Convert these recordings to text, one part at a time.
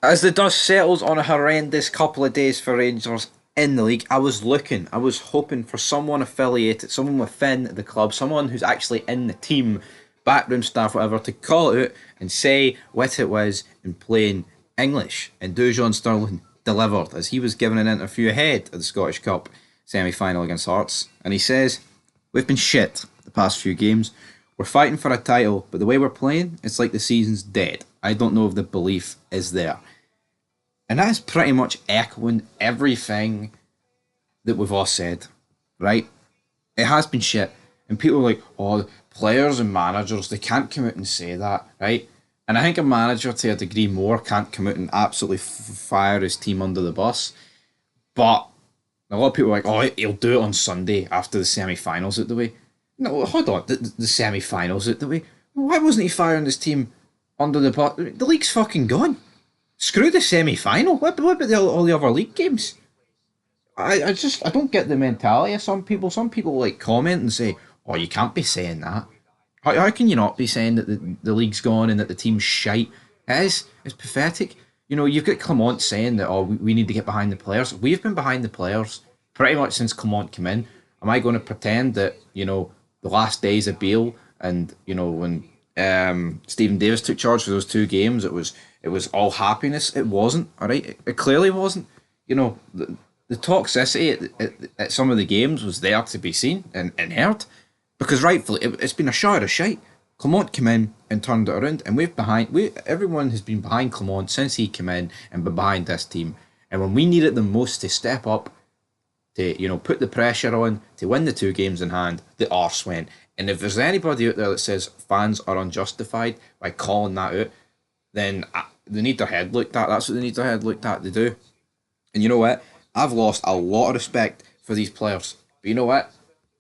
As the dust settles on a horrendous couple of days for Rangers in the league, I was hoping for someone affiliated, someone within the club, someone who's actually in the team, backroom staff, whatever, to call it out and say what it was in plain English. And Dujon Sterling delivered as he was given an interview ahead of the Scottish Cup semi final against Hearts. And he says, "We've been shit the past few games. We're fighting for a title, but the way we're playing, it's like the season's dead. I don't know if the belief is there." And that's pretty much echoing everything that we've all said, right? It has been shit. And people are like, oh, players and managers, they can't come out and say that, right? And I think a manager, to a degree more, can't come out and absolutely fire his team under the bus. But a lot of people are like, oh, he'll do it on Sunday after the semi finals out the way. No, hold on, the semi finals out the way. Why wasn't he firing his team under the bus? The league's fucking gone. Screw the semi final. What about all the other league games? I don't get the mentality of some people. Some people like comment and say, "Oh, you can't be saying that. How can you not be saying that the league's gone and that the team's shite?" It is. It's pathetic. You know, you've got Clement saying that, "Oh, we need to get behind the players." We've been behind the players pretty much since Clement came in. Am I going to pretend that the last days of Bale and when Stephen Davis took charge for those two games, it was all happiness? It wasn't. All right, it clearly wasn't. The toxicity at some of the games was there to be seen and heard, because rightfully it's been a shower of shite. Clement came in and turned it around, and everyone has been behind Clement since he came in and been behind this team. And when we needed them most to step up, to put the pressure on, to win the two games in hand, the arse went. And if there's anybody out there that says fans are unjustified by calling that out, then they need their head looked at. That's what they need their head looked at. They do. And you know what? I've lost a lot of respect for these players. But you know what?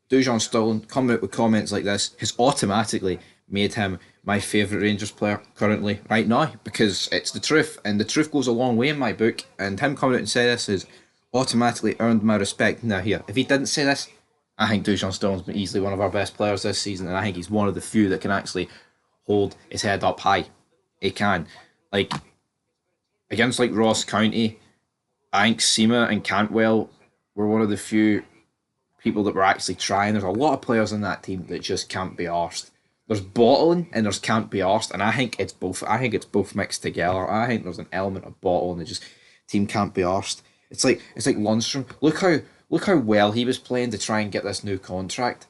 Dujon Sterling coming out with comments like this has automatically made him my favourite Rangers player currently, right now, because it's the truth, and the truth goes a long way in my book. And him coming out and saying this has automatically earned my respect. Now, here, if he didn't say this, I think Dujon Sterling's been easily one of our best players this season, and I think he's one of the few that can actually hold his head up high. He can. Like, against like Ross County, I think Seema and Cantwell were one of the few people that were actually trying. There's a lot of players in that team that just can't be arsed. There's bottling and there's can't be arsed, and I think it's both. I think it's both mixed together. I think there's an element of bottling that just team can't be arsed. It's like Lundstrom. Look how well he was playing to try and get this new contract,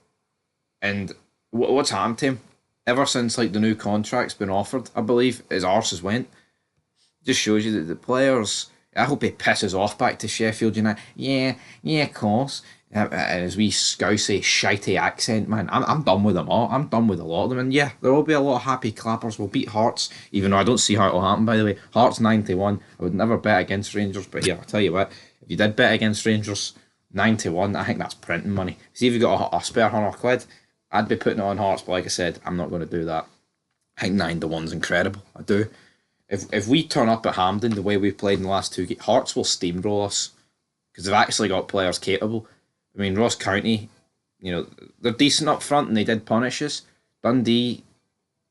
and what's happened to him ever since like the new contract's been offered. I believe his arse has went. Just shows you that the players. I hope he pisses off back to Sheffield United. Yeah, yeah, of course. And his wee scousey, shitey accent, man. I'm done with them all. I'm done with a lot of them. And yeah, there will be a lot of happy clappers. We'll beat Hearts, even though I don't see how it'll happen, by the way. Hearts 91. I would never bet against Rangers, but here, I'll tell you what. If you did bet against Rangers 91, I think that's printing money. See if you got a spare £100, I'd be putting it on Hearts, but like I said, I'm not going to do that. I think 9-1's incredible. I do. If we turn up at Hampden the way we've played in the last two games, Hearts will steamroll us because they've actually got players capable. I mean, Ross County, they're decent up front and they did punish us. Dundee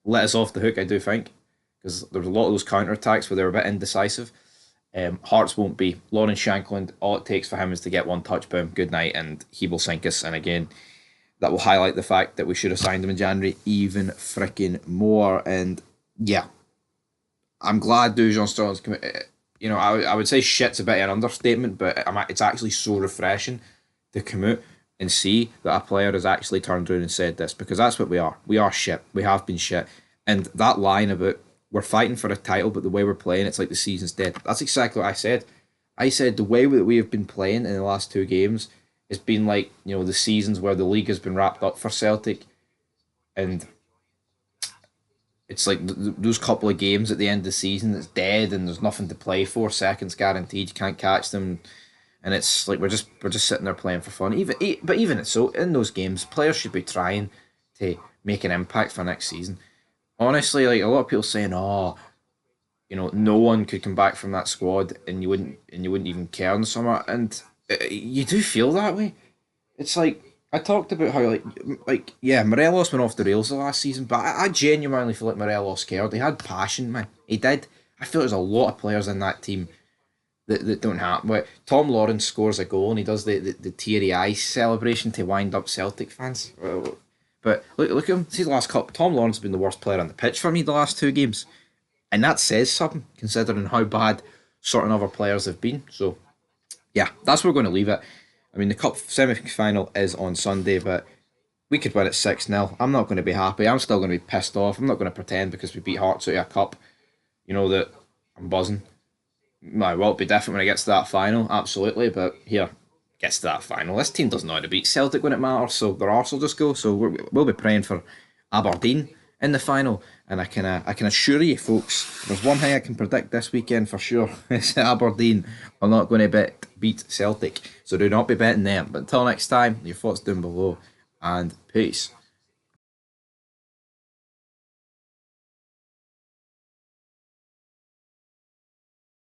let us off the hook, I do think, because there was a lot of those counter attacks where they were a bit indecisive. Hearts won't be. Lawrence Shankland, all it takes for him is to get one touch, boom, good night, and he will sink us. And again, that will highlight the fact that we should have signed him in January even freaking more. And yeah, I'm glad Dujon Sterling's come. I would say shit's a bit of an understatement, but it's actually so refreshing to come out and see that a player has actually turned around and said this, because that's what we are. We are shit. We have been shit. And that line about we're fighting for a title, but the way we're playing, it's like the season's dead. That's exactly what I said. I said the way that we have been playing in the last two games has been like the seasons where the league has been wrapped up for Celtic, and it's like those couple of games at the end of the season that's dead and there's nothing to play for. Seconds guaranteed, you can't catch them, and it's like we're just sitting there playing for fun. Even so, in those games, players should be trying to make an impact for next season. Honestly, like a lot of people saying, "Oh, no one could come back from that squad, and you wouldn't even care in the summer," and you do feel that way. It's like I talked about how yeah, Morelos went off the rails the last season, but I genuinely feel like Morelos cared. He had passion, man. He did. I feel there's a lot of players in that team that don't happen. But Tom Lawrence scores a goal and he does the teary eye celebration to wind up Celtic fans. But look at him. See the last cup. Tom Lawrence has been the worst player on the pitch for me the last two games, and that says something considering how bad certain other players have been. So yeah, that's where we're going to leave it. I mean, the cup semi-final is on Sunday, but we could win it 6-0. I'm not going to be happy. I'm still going to be pissed off. I'm not going to pretend because we beat Hearts out of a cup, that I'm buzzing. Well, it'll be different when it gets to that final, absolutely. But here, gets to that final. This team doesn't know how to beat Celtic when it matters, so their arse will just go. So we'll be praying for Aberdeen in the final. And I can assure you, folks, there's one thing I can predict this weekend for sure. It's that Aberdeen are not going to beat Celtic. So do not be betting them. But until next time, your thoughts down below. And peace.